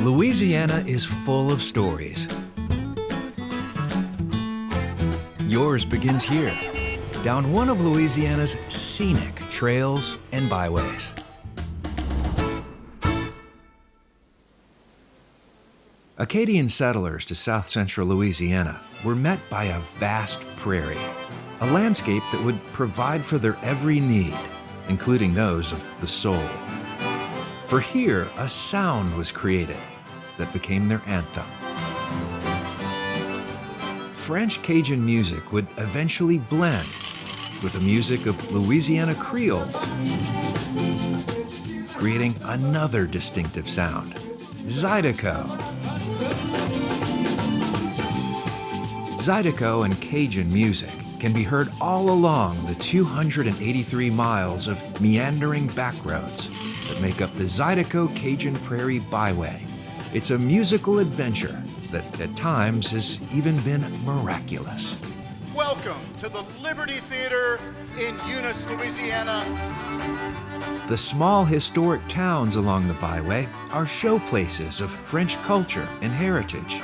Louisiana is full of stories. Yours begins here, down one of Louisiana's scenic trails and byways. Acadian settlers to south-central Louisiana were met by a vast prairie, a landscape that would provide for their every need, including those of the soul. For here, a sound was created that became their anthem. French Cajun music would eventually blend with the music of Louisiana Creoles, creating another distinctive sound, Zydeco. Zydeco and Cajun music can be heard all along the 283 miles of meandering backroads that make up the Zydeco Cajun Prairie Byway. It's a musical adventure that at times has even been miraculous. Welcome to the Liberty Theater in Eunice, Louisiana. The small historic towns along the byway are showplaces of French culture and heritage.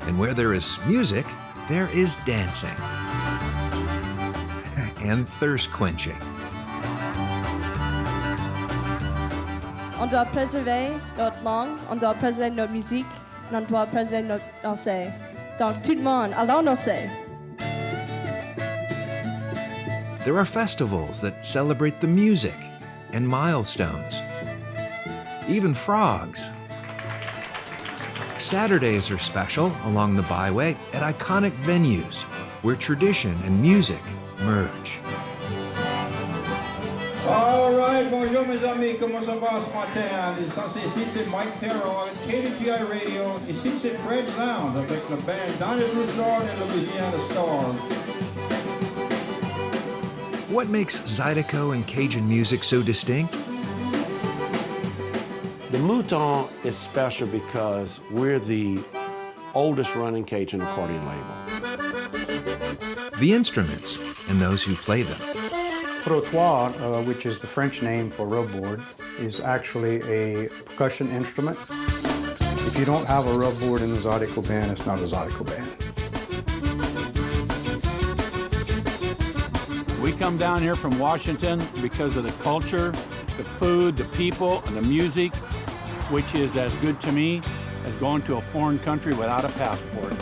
And where there is music, there is dancing and thirst quenching. On doit préserver notre langue, on doit préserver notre musique, et on doit préserver notre danser. Donc tout le monde, allons danser. There are festivals that celebrate the music and milestones, even frogs. Saturdays are special along the byway at iconic venues where tradition and music merge. All right, bonjour mes amis, comment ça va ce matin? Ici c'est Mike Terrell, KDPI Radio. Ici c'est Fred's Lounge avec la band Donald Broussard et Louisiana Stars. What makes Zydeco and Cajun music so distinct? The Mouton is special because we're the oldest running Cajun accordion label. The instruments and those who play them. Trottoir, which is the French name for rub board, is actually a percussion instrument. If you don't have a rub board in a Zydeco band, it's not a Zydeco band. We come down here from Washington because of the culture, the food, the people, and the music, which is as good to me as going to a foreign country without a passport.